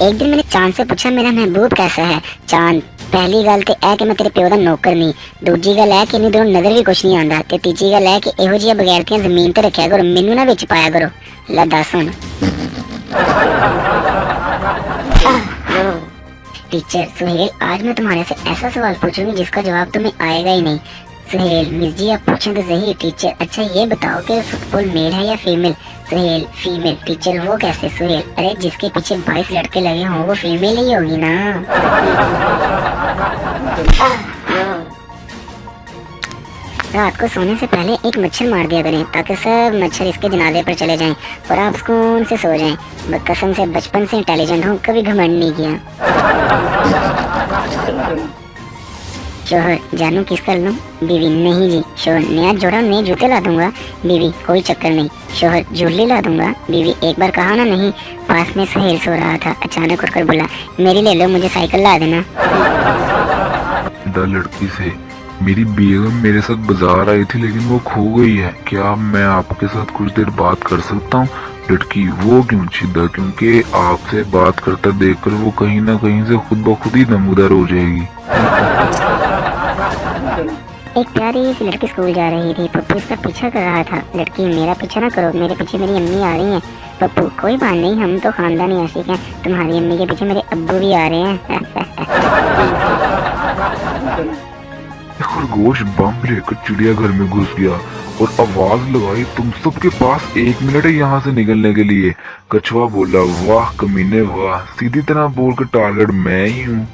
एक दिन मैंने चांद से पूछा मेरा महबूब कैसा है। चांद, पहली गल ते ऐ कि मैं तेरे प्यो दा नौकर नहीं, दूजी गल ऐ कि इन्नी दूर नजर भी कुछ नहीं आंदा, ते तीजी गल ऐ कि एहो जिहियां बगैरतियां जमीन ते रखिया करो, मैनू ना विच पाया करो। ला दस हुण। टीचर सुहेल, आज मैं तुम्हारे से ऐसा सवाल पूछूंगी जिसका जवाब तुम्हें आएगा ही नहीं। सुहेल, मिस जी आप पूछें तो सही। टीचर, अच्छा ये बताओ कि फुटबॉल मेल है या फीमेल? सुहेल, फीमेल। टीचर, वो कैसे? सुहेल, अरे जिसके पीछे 22 लड़के लगे हों वो फीमेल ही होगी ना। रात को सोने से पहले एक मच्छर मार दिया करें ताकि सब मच्छर इसके जनाजे पर चले जाएं और आप सुकून से सो जाएं। कसम से बचपन से इंटेलिजेंट हूँ, कभी घमंड नहीं किया। शोहर, जानू किस कर लूं? बीवी, नहीं जी। शोहर, नया जोड़ा नए जूते ला दूंगा। बीवी, कोई चक्कर नहीं। शोहर, झूली ला दूंगा। बीवी, एक बार कहा ना नहीं। पास में सुहेल सो रहा था, अचानक उठकर बोला, मेरी ले लो, मुझे साइकिल ला देना। लड़की से, मेरी बेगम मेरे साथ बाजार आई थी लेकिन वो खो गई है, क्या मैं आपके साथ कुछ देर बात कर सकता हूँ? लड़की, वो क्यों चिदा, क्योंकि आपसे बात करता देखकर वो कहीं ना कहीं से खुद ब खुद ही नमूदार हो जाएगी। एक प्यारी सी लड़की स्कूल जा रही थी, पप्पू इसका पीछा कर रहा था। लड़की, मेरा पीछा ना करो, मेरे पीछे मेरी अम्मी आ रही हैं। पप्पू, कोई बात नहीं, हम तो खानदानी आशिक हैं, तुम्हारी अम्मी के पीछे मेरे अब्बू भी आ रहे हैं। खरगोश बम लेकर चिड़ियाघर में घुस गया और आवाज लगाई, तुम सबके पास 1 मिनट है यहाँ से निकलने के लिए। कछुआ बोला, वाह कमीने वाह, सीधी तरह बोलकर टारगेट मैं ही हूँ।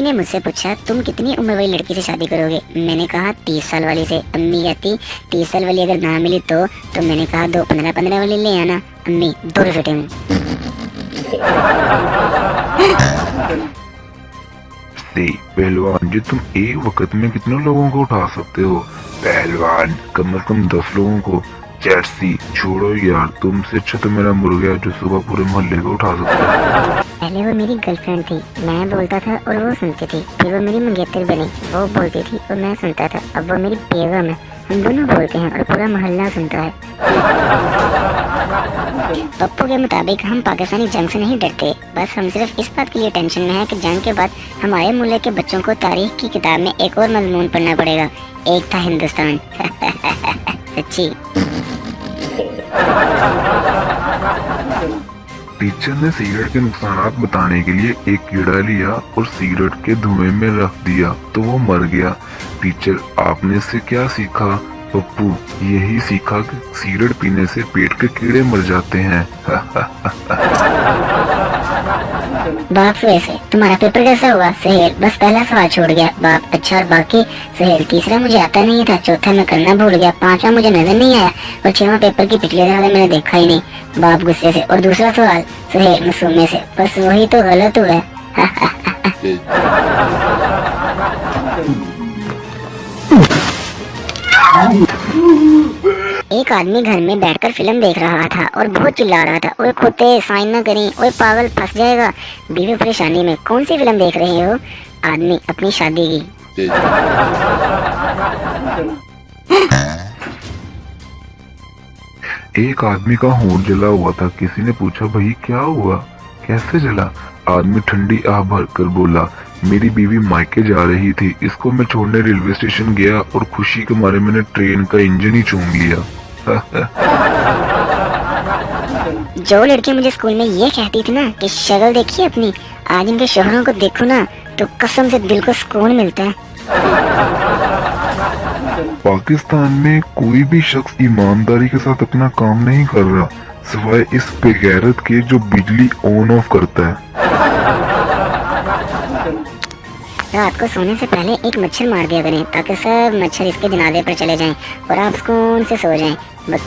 ने मुझसे पूछा, तुम कितनी उम्र वाली लड़की से शादी करोगे? मैंने कहा 30 साल वाली से। अम्मी कहती, 30 साल वाली अगर ना मिली तो मैंने कहा 2 15-15 वाली ले आना। अम्मी, 2 रुपये में। पहलवान जी, तुम एक वक्त में कितने लोगों को उठा सकते हो? पहलवान, कम से कम 10 लोगों को। जर्सी, छोड़ो यार, तुमसे अच्छा तो मेरा मुर्गा जो सुबह पूरे मोहल्ले को उठा सकता है। पहले वो मेरी गर्लफ्रेंड थी, मैं बोलता था और वो सुनती थी। फिर वो मेरी मंगेतर बनी, वो बोलती थी और मैं सुनता था। अब वो मेरी बेगम है, हम दोनों बोलते हैं और पूरा मोहल्ला सुनता है। पप्पू के मुताबिक हम पाकिस्तानी जंग से नहीं डरते, बस हम सिर्फ इस बात के लिए टेंशन में है कि जंग के बाद हमारे मुल्क के बच्चों को तारीख की किताब में एक और मजमून पढ़ना पड़ेगा, एक था हिंदुस्तान। सच्ची। टीचर ने सिगरेट के नुकसान बताने के लिए एक कीड़ा लिया और सिगरेट के धुएं में रख दिया तो वो मर गया। टीचर, आपने इससे क्या सीखा? पप्पू, यही सीखा कि सिगरेट पीने से पेट के कीड़े मर जाते हैं। बाप, वैसे तुम्हारा पेपर कैसा हुआ? सुहेल, बस पहला सवाल छोड़ गया। बाप, अच्छा और बाकी? सुहेल, तीसरा मुझे आता नहीं था, चौथा मैं करना भूल गया, पांचवा मुझे नजर नहीं आया और छठवां पेपर की पिछले दिन मैंने देखा ही नहीं। बाप गुस्से से, और दूसरा सवाल? सुहेल मासूमे से, बस वही तो गलत हुआ है। एक आदमी घर में बैठकर फिल्म देख रहा था और बहुत चिल्ला रहा था, ओए खोते, साइन ना करी, ओए पागल, फंस जाएगा। बीवी परेशानी में, कौन सी फिल्म देख रहे हो? आदमी, अपनी शादी की। एक आदमी का होंठ जला हुआ था, किसी ने पूछा, भाई क्या हुआ, कैसे जला? आदमी ठंडी आह भर कर बोला, मेरी बीवी मायके जा रही थी, इसको मैं छोड़ने रेलवे स्टेशन गया और खुशी के मारे मैंने ट्रेन का इंजन ही चूम लिया। जो लड़की मुझे स्कूल में ये कहती थी ना कि शक्ल देखिए अपनी, आज इनके शोहरों को देखो ना तो कसम से दिल को सुकून मिलता है। पाकिस्तान में कोई भी शख्स ईमानदारी के साथ अपना काम नहीं कर रहा सिवाय इस बेगैरत के जो बिजली ऑन ऑफ करता है। रात को सोने से पहले एक मच्छर मार दिया करें ताकि सब मच्छर इसके जनाजे पर चले जाएं और आप सुकून से सो जाएं।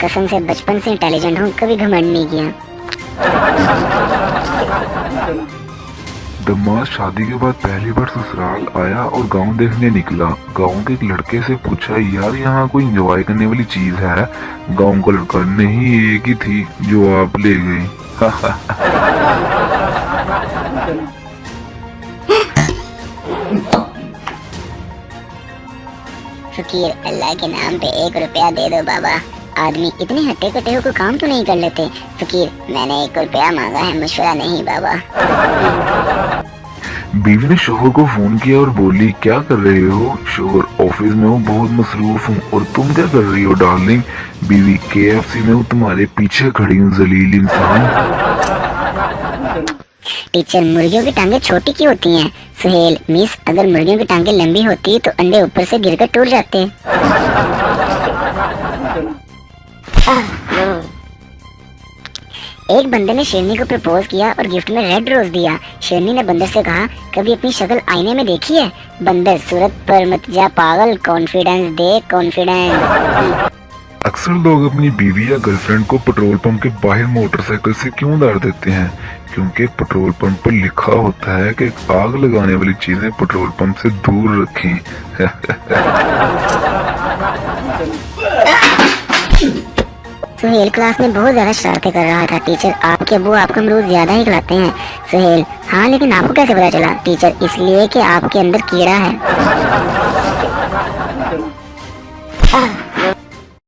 कसम से बचपन से इंटेलिजेंट हूँ, कभी घमंड नहीं किया। दमाद शादी के बाद पहली बार ससुराल आया और गांव देखने निकला। गांव के एक लड़के से पूछा, यार यहाँ कोई एंजॉय करने वाली चीज है? गांव का लड़का, नहीं एक ही थी जो आप ले गए। फकीर, अल्लाह के नाम पे 1 रुपया दे दो बाबा। आदमी इतने हट्टे कट्टे हो को काम तो नहीं कर लेते। फकीर, मैंने 1 रुपया मांगा है, मशवरा नहीं बाबा। बीवी ने शोहर को फोन किया और बोली, क्या कर रहे हो? शोहर, ऑफिस में हूँ, बहुत मसरूफ हूँ। और तुम क्या कर रही हो डार्लिंग? बीवी, KFC में हूँ, तुम्हारे पीछे खड़ी हूँ जलील इंसान। टीचर, मुर्गियों की टांगे छोटी क्यों होती हैं? सुहेल, मिस, अगर मुर्गियों की टांगे लंबी होती तो अंडे ऊपर से गिरकर टूट जाते। एक बंदर ने शेरनी को प्रपोज किया और गिफ्ट में रेड रोज दिया। शेरनी ने बंदर से कहा, कभी अपनी शक्ल आईने में देखी है? बंदर, सूरत पर मत जा पागल, कॉन्फिडेंस दे कॉन्फिडेंस। अक्सर लोग अपनी बीवी या गर्लफ्रेंड को पेट्रोल पंप के बाहर मोटरसाइकिल से क्यों उतार देते हैं? क्योंकि पेट्रोल पंप पर लिखा होता है कि आग लगाने वाली चीजें पेट्रोल पंप से दूर रखें। सुहेल क्लास में बहुत ज्यादा शरारतें कर रहा था। टीचर, आपके अब्बू आपको अमरूद ज्यादा ही खिलाते हैं। सुहेल, हाँ, लेकिन आपको कैसे पता चला? टीचर, इसलिए कि आपके अंदर कीड़ा है।